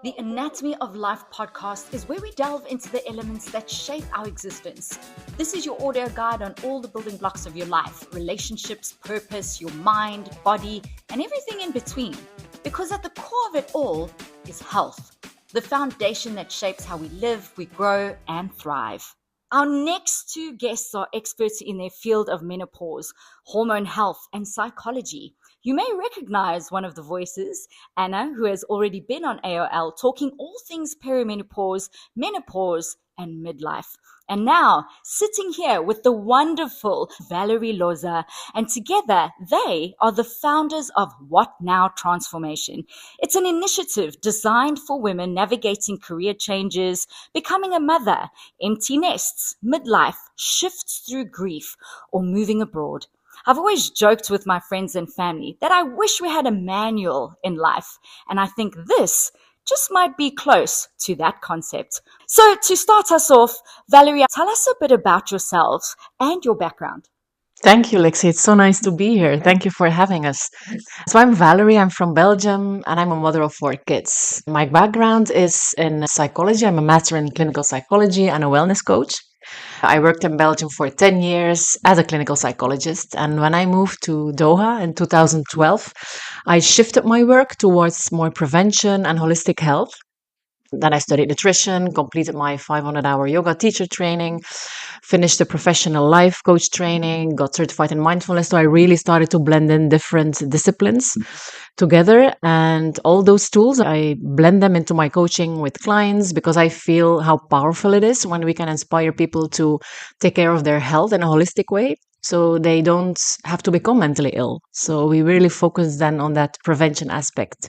The Anatomy of Life podcast is where we delve into the elements that shape our existence. This is your audio guide on all the building blocks of your life, relationships, purpose, your mind, body, and everything in between. Because at the core of it all is health, the foundation that shapes how we live, we grow, and thrive. Our next two guests are experts in their field of menopause, hormone health, and psychology. You may recognize one of the voices, Anna, who has already been on AOL talking all things perimenopause, menopause, and midlife. And now, sitting here with the wonderful Valerie Loose, and together they are the founders of What Now Transformation. It's an initiative designed for women navigating career changes, becoming a mother, empty nests, midlife, shifts through grief, or moving abroad. I've always joked with my friends and family that I wish we had a manual in life, and I think this just might be close to that concept. So to start us off, Valerie, tell us a bit about yourselves and your background. Thank you, Lexi. It's so nice to be here. Thank you for having us. So I'm Valerie. I'm from Belgium and I'm a mother of 4 kids. My background is in psychology. I'm a master in clinical psychology and a wellness coach. I worked in Belgium for 10 years as a clinical psychologist. And when I moved to Doha in 2012, I shifted my work towards more prevention and holistic health. Then I studied nutrition, completed my 500-hour yoga teacher training, finished the professional life coach training, got certified in mindfulness. So I really started to blend in different disciplines together. And all those tools, I blend them into my coaching with clients because I feel how powerful it is when we can inspire people to take care of their health in a holistic way, so they don't have to become mentally ill. So we really focus then on that prevention aspect.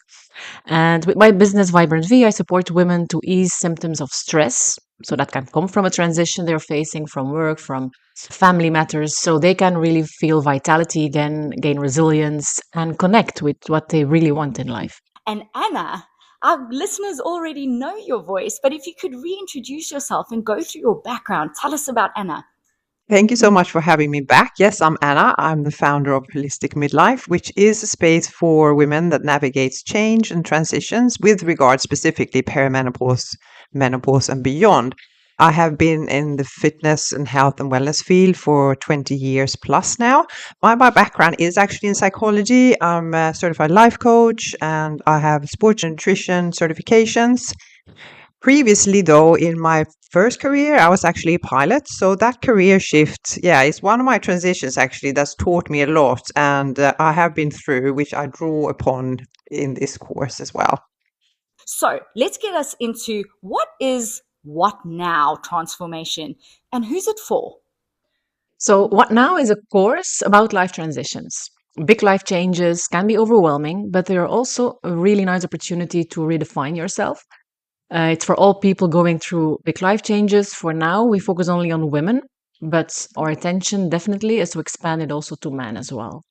And with my business, Vibrant V, I support women to ease symptoms of stress. So that can come from a transition they're facing from work, from family matters. So they can really feel vitality again, gain resilience, and connect with what they really want in life. And Anna, our listeners already know your voice, but if you could reintroduce yourself and go through your background, tell us about Anna. Thank you so much for having me back. Yes, I'm Anna. I'm the founder of Holistic Midlife, which is a space for women that navigates change and transitions with regard specifically perimenopause, menopause, and beyond. I have been in the fitness and health and wellness field for 20 years plus now. My background is actually in psychology. I'm a certified life coach and I have sports nutrition certifications. Previously, though, in my first career, I was actually a pilot. So that career shift, is one of my transitions actually that's taught me a lot. And I have been through, which I draw upon in this course as well. So let's get us into what is What Now Transformation and who's it for? So What Now is a course about life transitions. Big life changes can be overwhelming, but they are also a really nice opportunity to redefine yourself. It's for all people going through big life changes. For now, we focus only on women, but our attention definitely is to expand it also to men as well.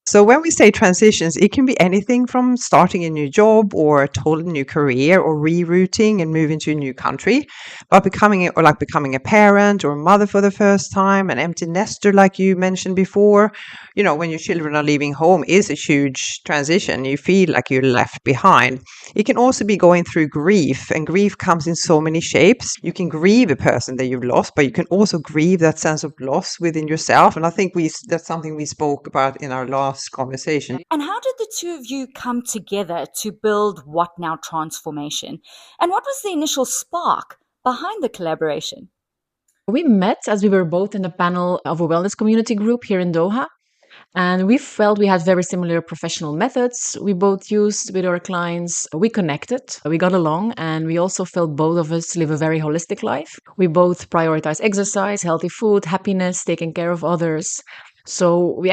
So when we say transitions, it can be anything from starting a new job or a totally new career or rerouting and moving to a new country, but becoming a parent or a mother for the first time, an empty nester like you mentioned before. You know, when your children are leaving home is a huge transition. You feel like you're left behind. It can also be going through grief, and grief comes in so many shapes. You can grieve a person that you've lost, but you can also grieve that sense of loss within yourself. And I think that's something we spoke about in our last conversation. And how did the two of you come together to build What Now Transformation? And what was the initial spark behind the collaboration? We met as we were both in the panel of a wellness community group here in Doha. And we felt we had very similar professional methods we both used with our clients. We connected, we got along, and we also felt both of us live a very holistic life. We both prioritize exercise, healthy food, happiness, taking care of others. So we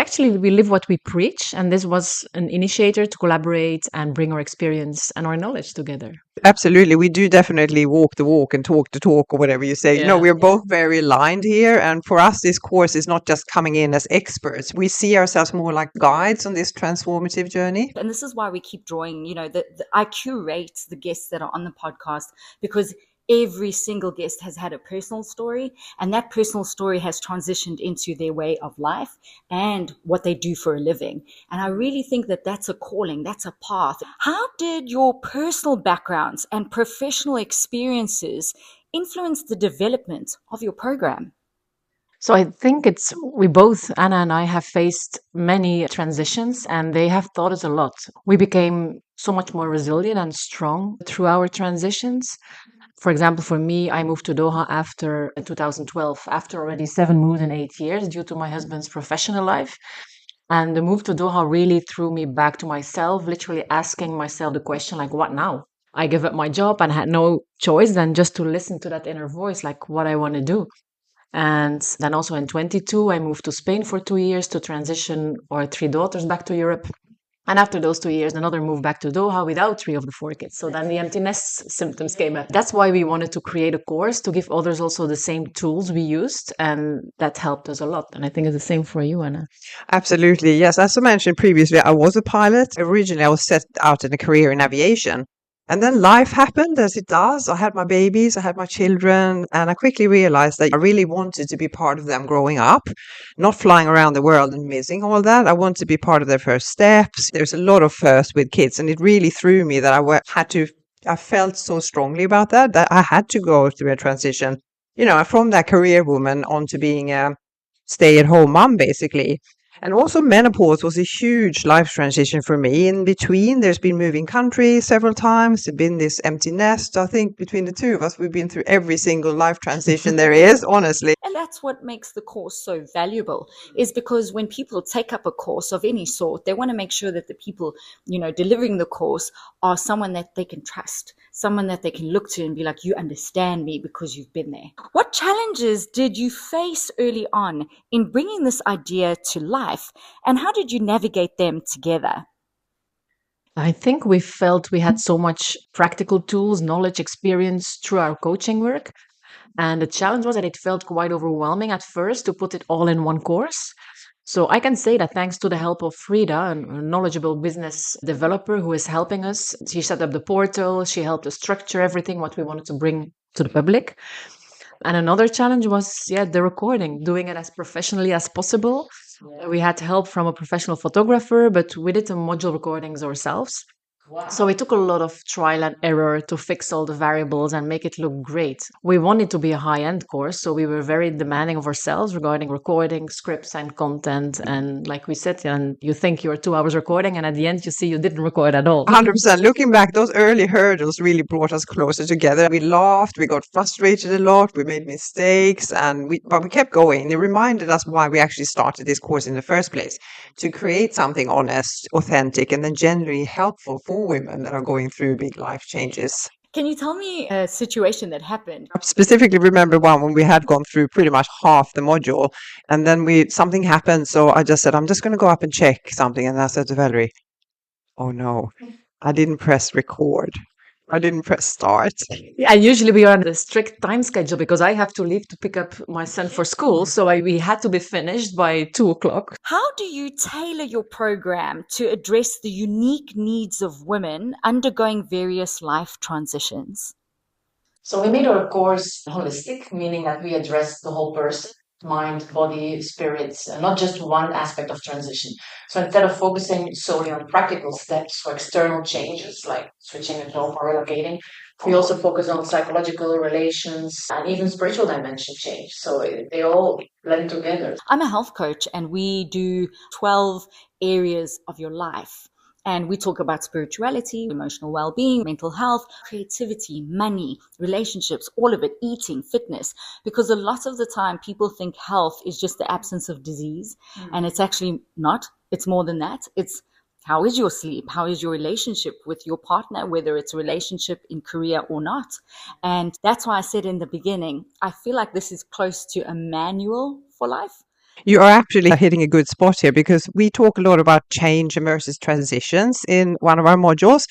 live what we preach, and this was an initiator to collaborate and bring our experience and our knowledge together. Absolutely. We do definitely walk the walk and talk the talk, or whatever you say. You know, we're both very aligned here. And for us, this course is not just coming in as experts. We see ourselves more like guides on this transformative journey. And this is why we keep drawing, I curate the guests that are on the podcast because every single guest has had a personal story, and that personal story has transitioned into their way of life and what they do for a living. And I really think that that's a calling, that's a path. How did your personal backgrounds and professional experiences influence the development of your program? So I think we both, Anna and I, have faced many transitions and they have taught us a lot. We became so much more resilient and strong through our transitions. For example, for me, I moved to Doha after 2012, after already 7 moves in 8 years due to my husband's professional life. And the move to Doha really threw me back to myself, literally asking myself the question, like, what now? I gave up my job and had no choice than just to listen to that inner voice, like what I want to do. And then also in 22, I moved to Spain for 2 years to transition our 3 daughters back to Europe. And after those 2 years, another move back to Doha without 3 of the 4 kids. So then the empty nest symptoms came up. That's why we wanted to create a course to give others also the same tools we used. And that helped us a lot. And I think it's the same for you, Anna. Absolutely. Yes. As I mentioned previously, I was a pilot. Originally, I was set out in a career in aviation. And then life happened as it does. I had my babies, I had my children, and I quickly realized that I really wanted to be part of them growing up, not flying around the world and missing all that. I wanted to be part of their first steps. There's a lot of first with kids, and it really threw me that I felt so strongly about that I had to go through a transition, from that career woman onto being a stay-at-home mom, basically. And also menopause was a huge life transition for me. In between, there's been moving countries several times. There's been this empty nest. I think between the two of us, we've been through every single life transition there is, honestly. And that's what makes the course so valuable, is because when people take up a course of any sort, they want to make sure that the people, delivering the course are someone that they can trust, someone that they can look to and be like, you understand me because you've been there. What challenges did you face early on in bringing this idea to life, and how did you navigate them together? I think we felt we had so much practical tools, knowledge, experience through our coaching work. And the challenge was that it felt quite overwhelming at first to put it all in one course. So I can say that thanks to the help of Frida, a knowledgeable business developer who is helping us, she set up the portal, she helped us structure everything, what we wanted to bring to the public. And another challenge was, the recording, doing it as professionally as possible. We had help from a professional photographer, but we did the module recordings ourselves. So it took a lot of trial and error to fix all the variables and make it look great. We wanted to be a high-end course, so we were very demanding of ourselves regarding recording, scripts, and content. And like we said, and you think you're 2 hours recording, and at the end you see you didn't record at all. 100%. Looking back, those early hurdles really brought us closer together. We laughed, we got frustrated a lot, we made mistakes, but we kept going. It reminded us why we actually started this course in the first place, to create something honest, authentic, and then genuinely helpful for women that are going through big life changes. Can you tell me a situation that happened? I specifically remember one when we had gone through pretty much half the module, and then something happened. So I just said, I'm just going to go up and check something. And I said to Valerie, oh no, I didn't press record. I didn't press start. Yeah, usually we are on a strict time schedule because I have to leave to pick up my son for school. So we had to be finished by 2:00. How do you tailor your program to address the unique needs of women undergoing various life transitions? So we made our course holistic, meaning that we address the whole person, mind, body, spirits, and not just one aspect of transition. So instead of focusing solely on practical steps for external changes like switching a job or relocating, we also focus on psychological relations and even spiritual dimension change. So they all blend together. I'm a health coach, and we do 12 areas of your life. And we talk about spirituality, emotional well-being, mental health, creativity, money, relationships, all of it, eating, fitness. Because a lot of the time people think health is just the absence of disease. And it's actually not. It's more than that. It's how is your sleep? How is your relationship with your partner, whether it's a relationship in career or not? And that's why I said in the beginning, I feel like this is close to a manual for life. You are actually hitting a good spot here, because we talk a lot about change and versus transitions in one of our modules.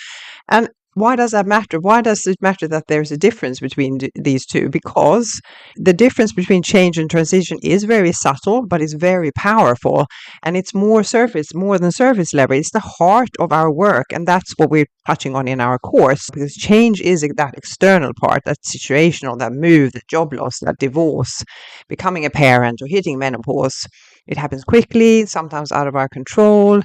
And Why does that matter? Why does it matter that there's a difference between these two? Because the difference between change and transition is very subtle, but it's very powerful. And it's more than surface level. It's the heart of our work. And that's what we're touching on in our course, because change is that external part, that situational, that move, the job loss, that divorce, becoming a parent or hitting menopause. It happens quickly, sometimes out of our control.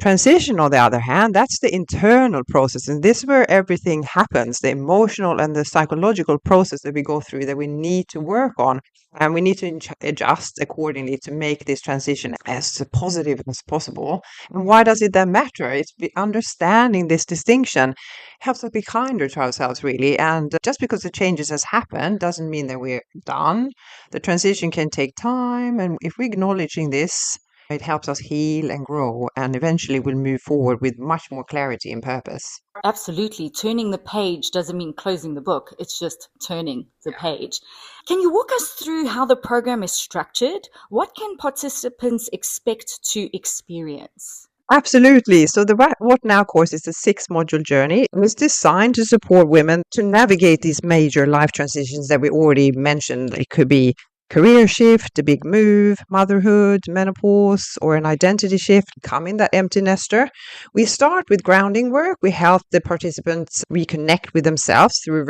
Transition, on the other hand, that's the internal process. And this is where everything happens, the emotional and the psychological process that we go through that we need to work on. And we need to adjust accordingly to make this transition as positive as possible. And why does it then matter? It's understanding this distinction helps us be kinder to ourselves, really. And just because the changes has happened doesn't mean that we're done. The transition can take time. And if we're acknowledging this, it helps us heal and grow, and eventually we'll move forward with much more clarity and purpose. Absolutely. Turning the page doesn't mean closing the book. It's just turning the page. Can you walk us through how the program is structured? What can participants expect to experience? Absolutely. So the What Now course is a 6-module journey. It's designed to support women to navigate these major life transitions that we already mentioned. It could be career shift, a big move, motherhood, menopause, or an identity shift, becoming that empty nester. We start with grounding work. We help the participants reconnect with themselves through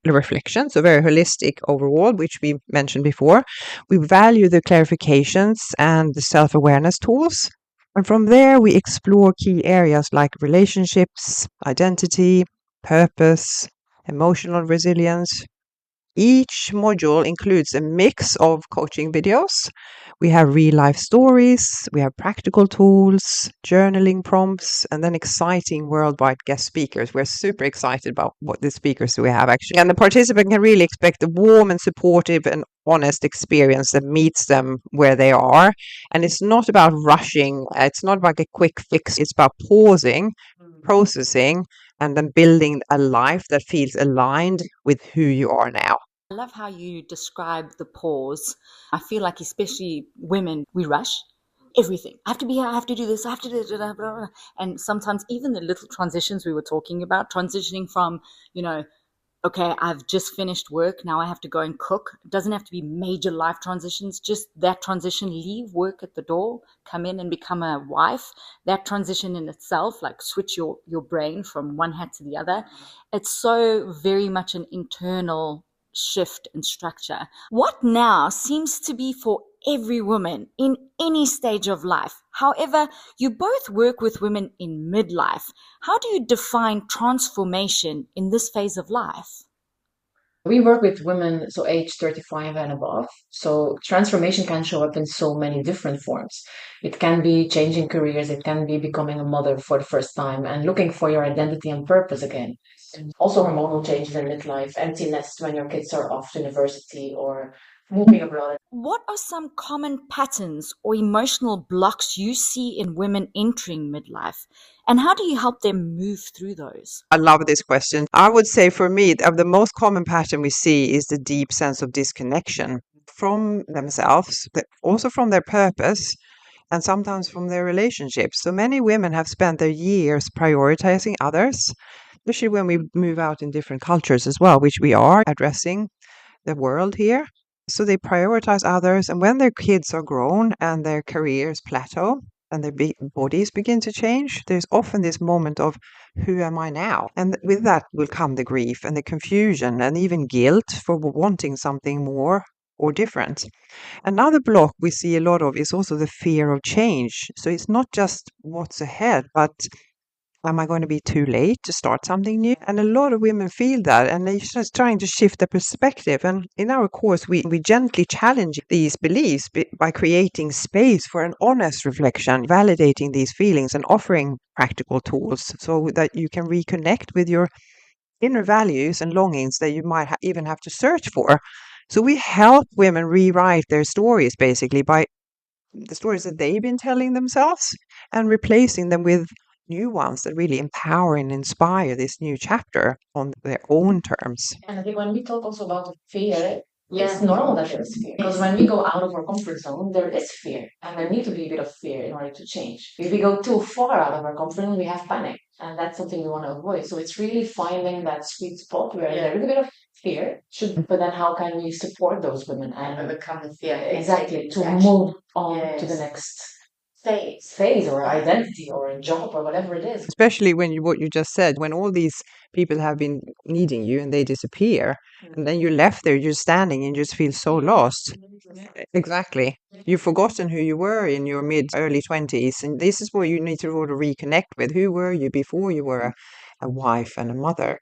reflection, so very holistic overall, which we mentioned before. We value the clarifications and the self-awareness tools. And from there, we explore key areas like relationships, identity, purpose, emotional resilience. Each module includes a mix of coaching videos. We have real life stories, we have practical tools, journaling prompts, and then exciting worldwide guest speakers. We're super excited about what the speakers we have actually. And the participant can really expect a warm and supportive and honest experience that meets them where they are. And it's not about rushing, it's not like a quick fix, it's about pausing, processing, and then building a life that feels aligned with who you are now. I love how you describe the pause. I feel like, especially women, we rush everything. I have to be here, I have to do this, I have to do it. Blah, blah, blah. And sometimes even the little transitions we were talking about, transitioning from, okay, I've just finished work. Now I have to go and cook. It doesn't have to be major life transitions. Just that transition, leave work at the door, come in and become a wife. That transition in itself, like switch your brain from one hat to the other. It's so very much an internal shift and structure. What Now seems to be for every woman in any stage of life. However, you both work with women in midlife. How do you define transformation in this phase of life? We work with women, so age 35 and above. So transformation can show up in so many different forms. It can be changing careers, it can be becoming a mother for the first time and looking for your identity and purpose again. And also hormonal changes in midlife, empty nest when your kids are off to university or moving abroad. What are some common patterns or emotional blocks you see in women entering midlife? And how do you help them move through those? I love this question. I would say for me, the most common pattern we see is the deep sense of disconnection from themselves, but also from their purpose, and sometimes from their relationships. So many women have spent their years prioritizing others, especially when we move out in different cultures as well, which we are addressing the world here. So they prioritize others, and when their kids are grown and their careers plateau and their bodies begin to change, there's often this moment of who am I now? And with that will come the grief and the confusion and even guilt for wanting something more or different. Another block we see a lot of is also the fear of change. So it's not just what's ahead, but am I going to be too late to start something new? And a lot of women feel that, and they're just trying to shift their perspective. And in our course, we gently challenge these beliefs by creating space for an honest reflection, validating these feelings, and offering practical tools so that you can reconnect with your inner values and longings that you might even have to search for. So we help women rewrite their stories basically by the stories that they've been telling themselves and replacing them with new ones that really empower and inspire this new chapter on their own terms. And I think when we talk also about the fear, it's normal that there is fear. Because when we go out of our comfort zone, there is fear. And there needs to be a bit of fear in order to change. If we go too far out of our comfort zone, we have panic. And that's something we want to avoid. So it's really finding that sweet spot where there is a bit of fear, but then how can we support those women and overcome the fear? Exactly, to move on to the next phase or identity or a job or whatever it is. Especially when what you just said, when all these people have been needing you and they disappear, and then you're left there, you're standing and you just feel so lost. Exactly. You've forgotten who you were in your early 20s, and this is where you need to sort of reconnect with who were you before you were a wife and a mother.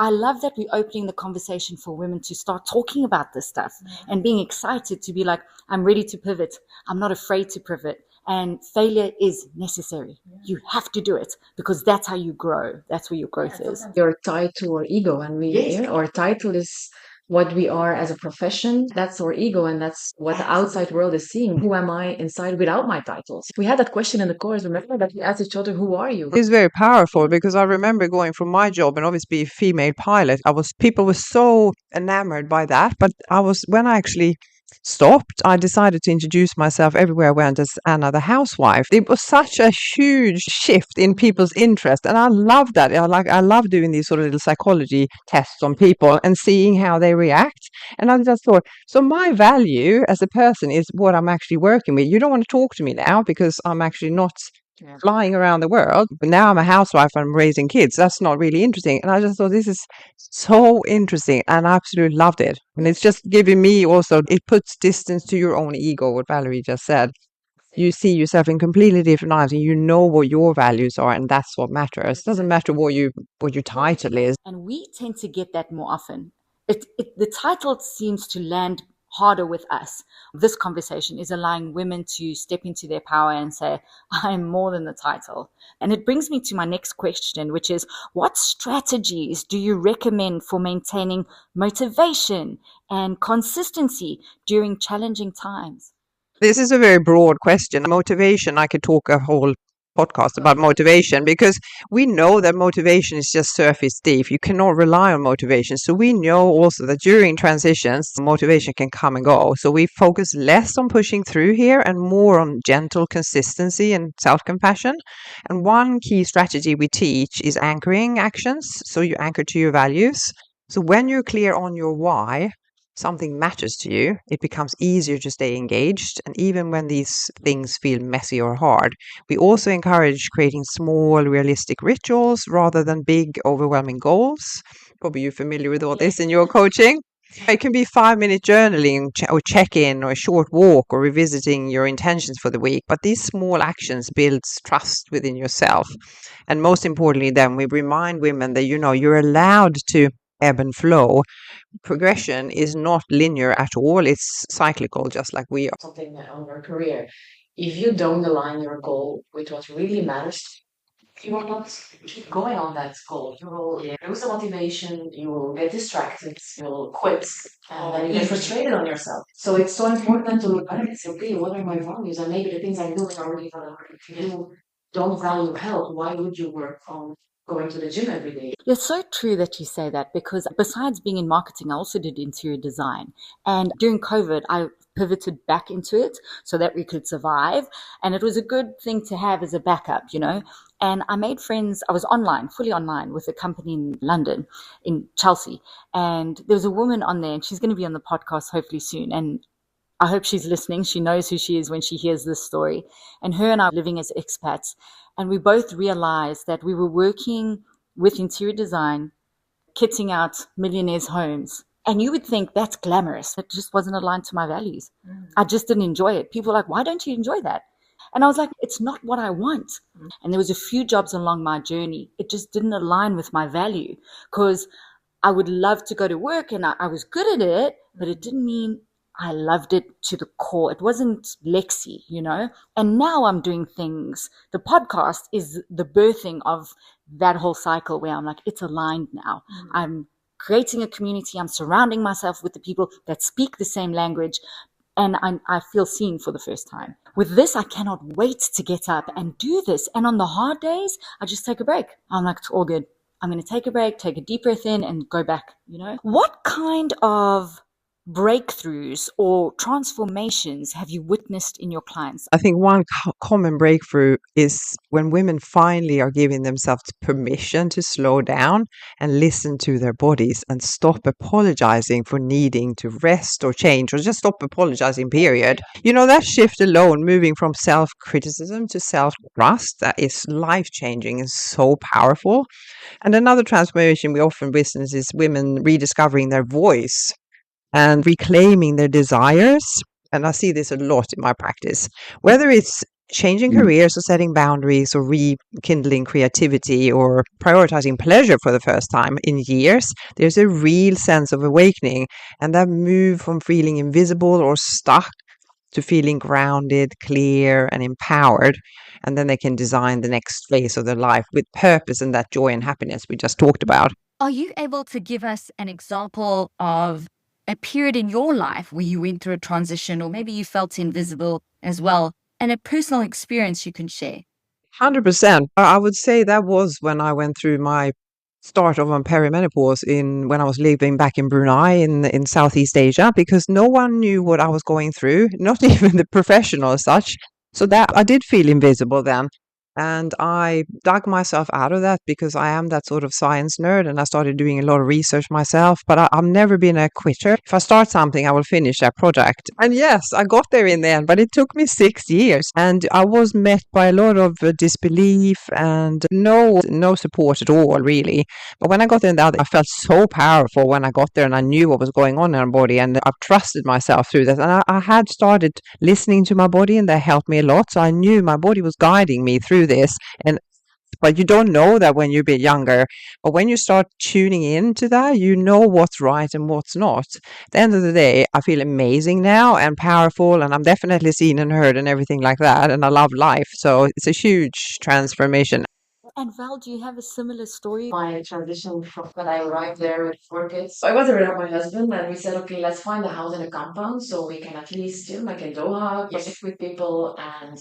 I love that we're opening the conversation for women to start talking about this stuff and being excited to be like, I'm ready to pivot. I'm not afraid to pivot. And failure is necessary. You have to do it because that's how you grow. That's where your growth is. You're tied to our ego, and our title is what we are as a profession. That's our ego, and that's what the outside world is seeing. Who am I inside without my titles? We had that question in the course. Remember that we asked each other, "Who are you?" It's very powerful because I remember going from my job and obviously a female pilot. People were so enamored by that, but when I actually stopped, I decided to introduce myself everywhere I went as Anna the housewife. It was such a huge shift in people's interest, and I love that. I love doing these sort of little psychology tests on people and seeing how they react. And I just thought, so my value as a person is what I'm actually working with. You don't want to talk to me now because I'm actually not flying around the world. But now I'm a housewife and I'm raising kids. That's not really interesting. And I just thought this is so interesting and I absolutely loved it. And it's just giving me also, it puts distance to your own ego, what Valerie just said. You see yourself in completely different lives and you know what your values are, and that's what matters. It doesn't matter what your title is. And we tend to get that more often. The title seems to land harder with us. This conversation is allowing women to step into their power and say, I'm more than the title. And it brings me to my next question, which is, what strategies do you recommend for maintaining motivation and consistency during challenging times? This is a very broad question. Motivation, I could talk a whole podcast about motivation because we know that motivation is just surface deep. You cannot rely on motivation. So we know also that during transitions, motivation can come and go. So we focus less on pushing through here and more on gentle consistency and self-compassion. And one key strategy we teach is anchoring actions. So you anchor to your values. So when you're clear on your why, something matters to you, it becomes easier to stay engaged. And even when these things feel messy or hard, we also encourage creating small, realistic rituals rather than big, overwhelming goals. Probably you're familiar with all this in your coaching. It can be 5-minute journaling or check-in or a short walk or revisiting your intentions for the week. But these small actions builds trust within yourself. And most importantly, then we remind women that, you're allowed to ebb and flow. Progression is not linear at all. It's cyclical, just like we are. Something on your career. If you don't align your goal with what really matters, you will not keep going on that goal. You will lose the motivation, you will get distracted, you will quit, and then you get frustrated on yourself. So it's so important to look at it and say, okay, what are my values? And maybe the things I'm doing are really valid. If you don't value health, why would you work on going to the gym every day? It's so true that you say that, because besides being in marketing, I also did interior design. And during COVID, I pivoted back into it so that we could survive. And it was a good thing to have as a backup, And I made friends. I was fully online with a company in London, in Chelsea. And there was a woman on there, and she's going to be on the podcast hopefully soon. And I hope she's listening. She knows who she is when she hears this story. And her and I are living as expats. And we both realized that we were working with interior design, kitting out millionaires' homes. And you would think that's glamorous. It just wasn't aligned to my values. I just didn't enjoy it. People were like, why don't you enjoy that? And I was like, it's not what I want. And there was a few jobs along my journey. It just didn't align with my value, because I would love to go to work and I was good at it, but it didn't mean I loved it to the core. It wasn't Lexi, And now I'm doing things. The podcast is the birthing of that whole cycle where I'm like, it's aligned now. I'm creating a community. I'm surrounding myself with the people that speak the same language. And I feel seen for the first time. With this, I cannot wait to get up and do this. And on the hard days, I just take a break. I'm like, it's all good. I'm going to take a break, take a deep breath in and go back, What kind of breakthroughs or transformations have you witnessed in your clients? I think one common breakthrough is when women finally are giving themselves permission to slow down and listen to their bodies and stop apologizing for needing to rest or change, or just stop apologizing, period. That shift alone, moving from self-criticism to self-trust, that is life-changing and so powerful. And another transformation we often witness is women rediscovering their voice and reclaiming their desires. And I see this a lot in my practice, whether it's changing careers or setting boundaries or rekindling creativity or prioritizing pleasure for the first time in years. There's a real sense of awakening, and that move from feeling invisible or stuck to feeling grounded, clear, and empowered. And then they can design the next phase of their life with purpose and that joy and happiness we just talked about. Are you able to give us an example of a period in your life where you went through a transition, or maybe you felt invisible as well, and a personal experience you can share? 100%. I would say that was when I went through my start of my perimenopause when I was living back in Brunei in Southeast Asia, because no one knew what I was going through, not even the professional as such. So that I did feel invisible then. And I dug myself out of that because I am that sort of science nerd, and I started doing a lot of research myself. But I've never been a quitter. If I start something, I will finish that project. And yes, I got there in the end, but it took me 6 years. And I was met by a lot of disbelief and no support at all, really. But when I got in there, I felt so powerful when I got there, and I knew what was going on in my body, and I've trusted myself through that. And I had started listening to my body, and that helped me a lot. So I knew my body was guiding me through this. But you don't know that when you're a bit younger. But when you start tuning into that, you know what's right and what's not. At the end of the day, I feel amazing now and powerful, and I'm definitely seen and heard and everything like that. And I love life. So it's a huge transformation. And Val, do you have a similar story? My transition from when I arrived there with 4 kids. So I was there with my husband, and we said, okay, let's find a house in a compound so we can at least, like in Doha, connect with people. And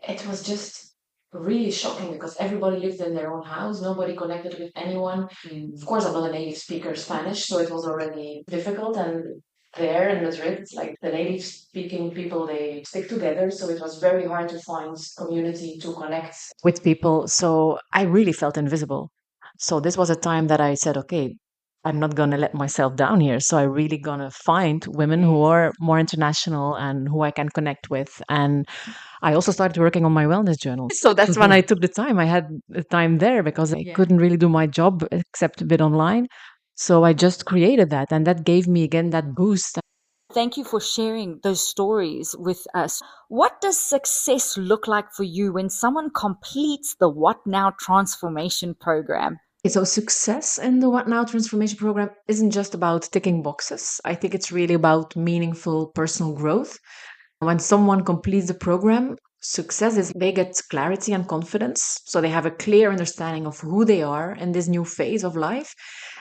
it was just really shocking because everybody lived in their own house. Nobody connected with anyone. Of course, I'm not a native speaker Spanish, so it was already difficult. And there in Madrid, it's like the native speaking people, they stick together. So it was very hard to find community to connect with people. So I really felt invisible. So this was a time that I said, okay, I'm not going to let myself down here. So I really going to find women who are more international and who I can connect with. And I also started working on my wellness journal. So that's when I took the time. I had the time there because I couldn't really do my job except a bit online. So I just created that, and that gave me again that boost. Thank you for sharing those stories with us. What does success look like for you when someone completes the What Now transformation program? So success in the What Now transformation program isn't just about ticking boxes. I think it's really about meaningful personal growth. When someone completes the program, success is they get clarity and confidence. So they have a clear understanding of who they are in this new phase of life,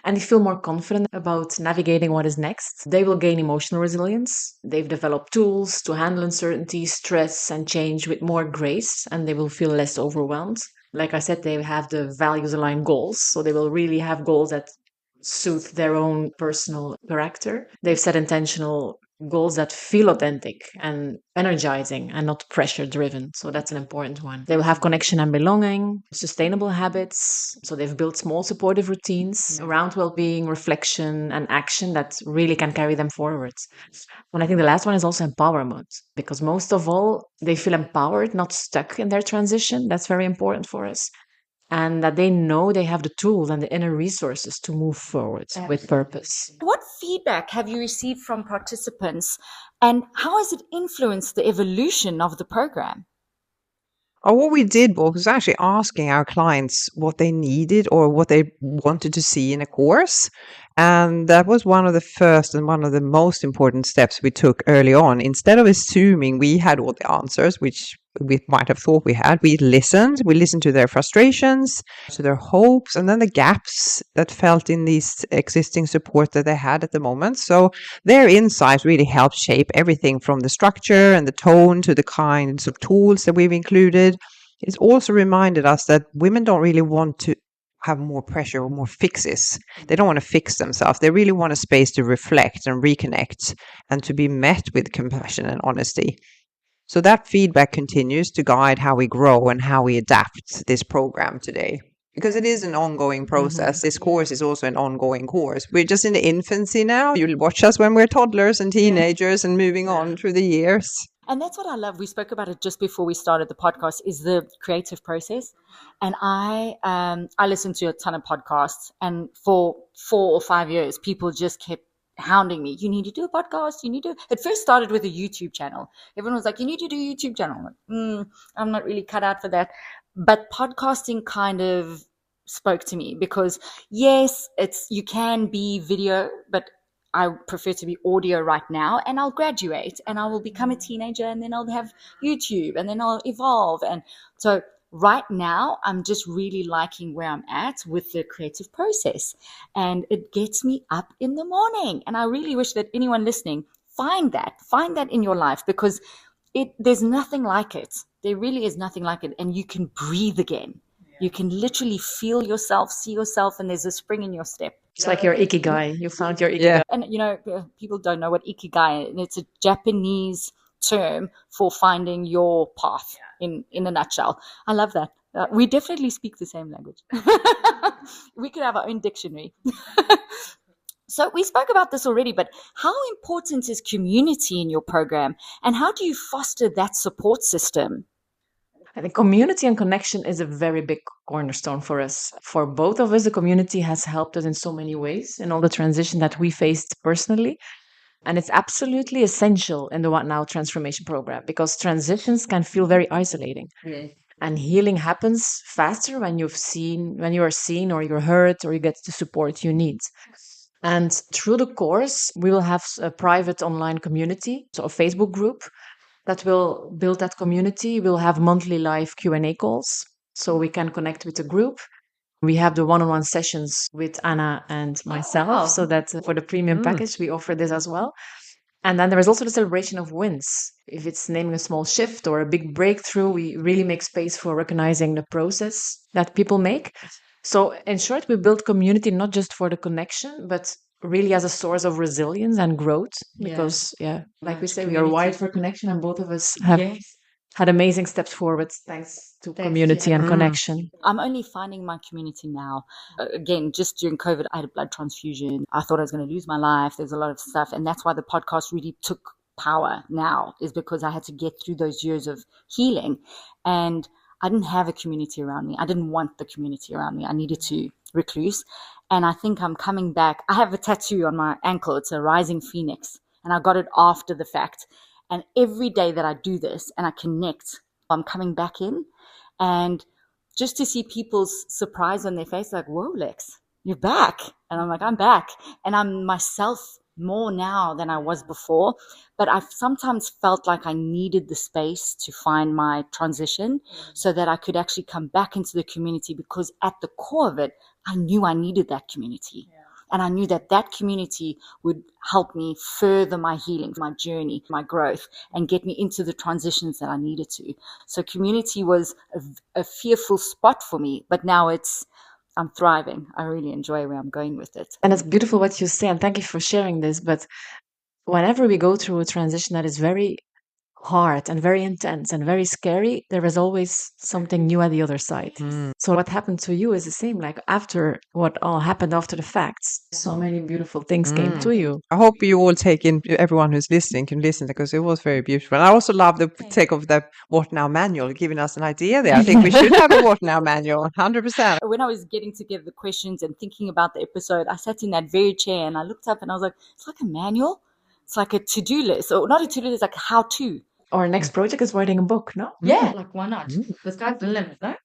and they feel more confident about navigating what is next. They will gain emotional resilience. They've developed tools to handle uncertainty, stress, and change with more grace, and they will feel less overwhelmed. Like I said, they have the values aligned goals. So they will really have goals that suit their own personal character. They've set intentional goals that feel authentic and energizing and not pressure driven. So that's an important one. They will have connection and belonging, sustainable habits. So they've built small supportive routines around well-being, reflection, and action that really can carry them forward. And I think the last one is also empowerment, because most of all, they feel empowered, not stuck in their transition. That's very important for us. And that they know they have the tools and the inner resources to move forward with purpose. What feedback have you received from participants, and how has it influenced the evolution of the program? What we did was actually asking our clients what they needed or what they wanted to see in a course. And that was one of the first and one of the most important steps we took early on. Instead of assuming we had all the answers, which we might have thought we had, we listened. We listened to their frustrations, to their hopes, and then the gaps that felt in these existing support that they had at the moment. So their insights really helped shape everything from the structure and the tone to the kinds of tools that we've included. It's also reminded us that women don't really want to have more pressure or more fixes. They don't want to fix themselves. They really want a space to reflect and reconnect and to be met with compassion and honesty. So that feedback continues to guide how we grow and how we adapt this program today. Because it is an ongoing process. This course is also an ongoing course. We're just in the infancy now. You'll watch us when we're toddlers and teenagers and moving on through the years. And that's what I love. We spoke about it just before we started the podcast, is the creative process. And I listened to a ton of podcasts, and for 4 or 5 years, people just kept hounding me. You need to do a podcast. You need to. It first started with a YouTube channel. Everyone was like, you need to do a YouTube channel. I'm like, I'm not really cut out for that. But podcasting kind of spoke to me because yes, you can be video, but I prefer to be audio right now, and I'll graduate and I will become a teenager, and then I'll have YouTube, and then I'll evolve. And so right now I'm just really liking where I'm at with the creative process, and it gets me up in the morning. And I really wish that anyone listening find that in your life, because there's nothing like it. There really is nothing like it. And you can breathe again. You can literally feel yourself, see yourself, and there's a spring in your step. It's like your ikigai. You found your ikigai. And, people don't know what ikigai is. It's a Japanese term for finding your path in a nutshell. I love that. We definitely speak the same language. We could have our own dictionary. So we spoke about this already, but how important is community in your program, and how do you foster that support system? I think community and connection is a very big cornerstone for us. For both of us, the community has helped us in so many ways in all the transition that we faced personally. And it's absolutely essential in the What Now transformation program, because transitions can feel very isolating. And healing happens faster when you are seen or you're heard or you get the support you need. And through the course, we will have a private online community, so a Facebook group that will build that community. We'll have monthly live Q&A calls so we can connect with the group. We have the one-on-one sessions with Anna and myself, so that for the premium package, we offer this as well. And then there is also the celebration of wins. If it's naming a small shift or a big breakthrough, we really make space for recognizing the process that people make. So in short, we build community not just for the connection, but really as a source of resilience and growth. Because, like we say, we are wired for connection, and both of us have had amazing steps forward thanks to community and connection. I'm only finding my community now. Again, just during COVID, I had a blood transfusion. I thought I was going to lose my life. There's a lot of stuff. And that's why the podcast really took power now, is because I had to get through those years of healing. And I didn't have a community around me. I didn't want the community around me. I needed to recluse. And I think I'm coming back. I have a tattoo on my ankle. It's a rising phoenix. And I got it after the fact. And every day that I do this and I connect, I'm coming back in. And just to see people's surprise on their face, like, whoa, Lex, you're back. And I'm like, I'm back. And I'm myself more now than I was before. But I've sometimes felt like I needed the space to find my transition so that I could actually come back into the community, because at the core of it, I knew I needed that community. And I knew that that community would help me further my healing, my journey, my growth, and get me into the transitions that I needed to. So community was a fearful spot for me, but now I'm thriving. I really enjoy where I'm going with it. And it's beautiful what you say, and thank you for sharing this. But whenever we go through a transition that is very hard and very intense and very scary, there is always something new at the other side. So what happened to you is the same. Like after what all happened after the facts, so many beautiful things came to you. I hope you all everyone who's listening can listen, because it was very beautiful. And I also love the take of the What Now manual, giving us an idea there. I think we should have a What Now manual, 100%. When I was getting together the questions and thinking about the episode, I sat in that very chair and I looked up and I was like, it's like a manual. It's like a to-do list, or not a to-do list, like a how-to. Our next project is writing a book, no? Yeah, like why not? The sky's the limit, right?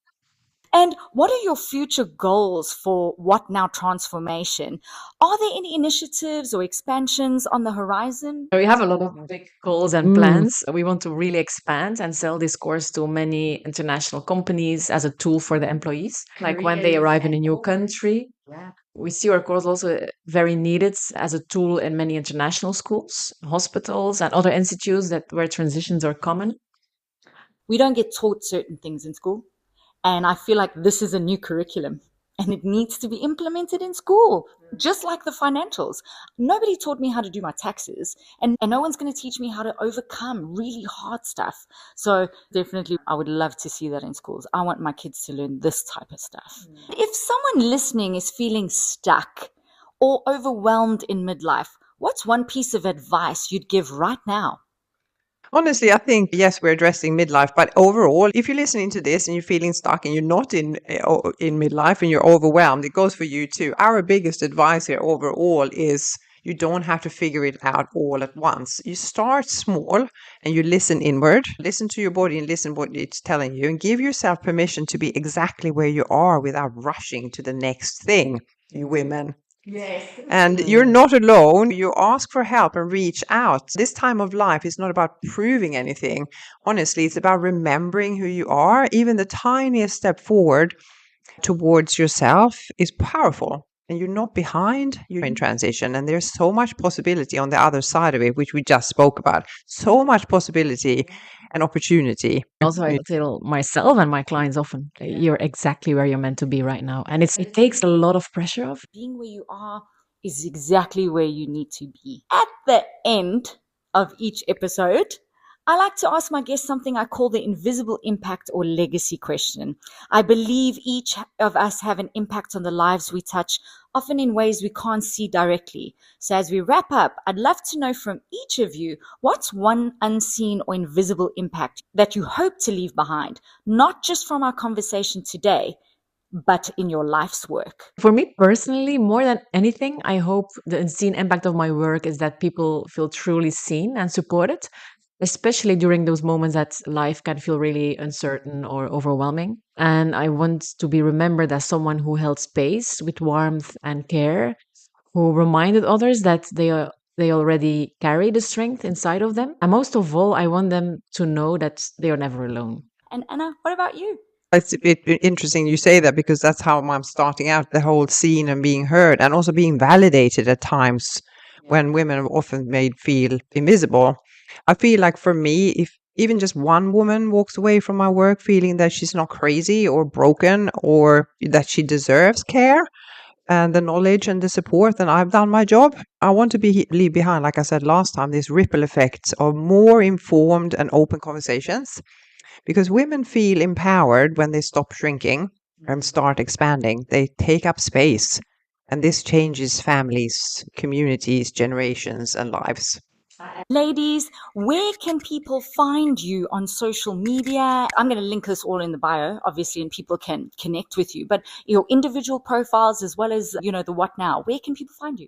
And what are your future goals for What Now transformation? Are there any initiatives or expansions on the horizon? We have a lot of big goals and plans. We want to really expand and sell this course to many international companies as a tool for the employees. Like when they arrive in a new country. We see our course also very needed as a tool in many international schools, hospitals, and other institutes where transitions are common. We don't get taught certain things in school. And I feel like this is a new curriculum. and it needs to be implemented in school, just like the financials. Nobody taught me how to do my taxes, and no one's going to teach me how to overcome really hard stuff. So definitely, I would love to see that in schools. I want my kids to learn this type of stuff. If someone listening is feeling stuck or overwhelmed in midlife, what's one piece of advice you'd give right now? Honestly, I think, yes, we're addressing midlife, but overall, if you're listening to this and you're feeling stuck and you're not in midlife and you're overwhelmed, it goes for you too. Our biggest advice here overall is you don't have to figure it out all at once. You start small and you listen inward, listen to your body and listen what it's telling you, and give yourself permission to be exactly where you are without rushing to the next thing, you women. Yes. And you're not alone. You ask for help and reach out. This time of life is not about proving anything. Honestly, it's about remembering who you are. Even the tiniest step forward towards yourself is powerful. And you're not behind, you're in transition. And there's so much possibility on the other side of it, which we just spoke about. So much possibility and opportunity. Also, I tell myself and my clients often, you're exactly where you're meant to be right now. And it takes a lot of pressure off. Being where you are is exactly where you need to be. At the end of each episode, I like to ask my guests something I call the invisible impact or legacy question. I believe each of us have an impact on the lives we touch, often in ways we can't see directly. So as we wrap up, I'd love to know from each of you, what's one unseen or invisible impact that you hope to leave behind, not just from our conversation today, but in your life's work? For me personally, more than anything, I hope the unseen impact of my work is that people feel truly seen and supported, especially during those moments that life can feel really uncertain or overwhelming. And I want to be remembered as someone who held space with warmth and care, who reminded others that they already carry the strength inside of them. And most of all, I want them to know that they are never alone. And Anna, what about you? It's interesting you say that, because that's how I'm starting out, the whole scene and being heard and also being validated at times when women are often made feel invisible. I feel like for me, if even just one woman walks away from my work feeling that she's not crazy or broken or that she deserves care and the knowledge and the support, then I've done my job. I want to leave behind, like I said last time, this ripple effect of more informed and open conversations. Because women feel empowered when they stop shrinking and start expanding. They take up space. And this changes families, communities, generations, and lives. Ladies, where can people find you on social media? I'm going to link this all in the bio, obviously, and people can connect with you. But your individual profiles as well as, the What Now, where can people find you?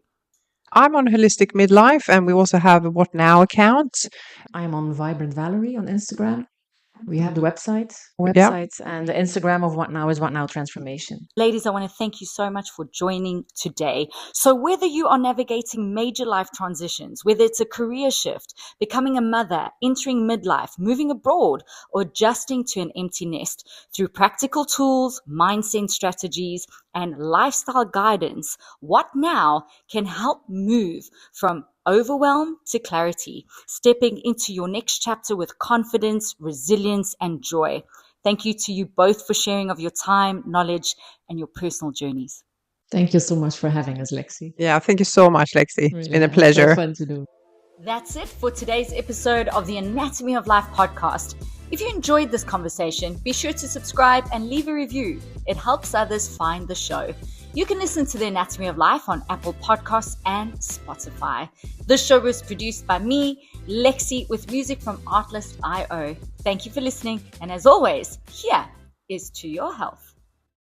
I'm on Holistic Midlife, and we also have a What Now account. I'm on Vibrant Valerie on Instagram. We have the website, and the Instagram of What Now is What Now Transformation. Ladies, I want to thank you so much for joining today. So whether you are navigating major life transitions, whether it's a career shift, becoming a mother, entering midlife, moving abroad, or adjusting to an empty nest, through practical tools, mindset strategies, and lifestyle guidance, What Now can help move from overwhelm to clarity, stepping into your next chapter with confidence, resilience, and joy. Thank you to you both for sharing of your time, knowledge, and your personal journeys. Thank you so much for having us, Lexi. Yeah, thank you so much, Lexi. It's been a pleasure. So fun to do. That's it for today's episode of the Anatomy of Life podcast. If you enjoyed this conversation, be sure to subscribe and leave a review. It helps others find the show. You can listen to The Anatomy of Life on Apple Podcasts and Spotify. This show was produced by me, Lexi, with music from Artlist.io. Thank you for listening. And as always, here is to your health.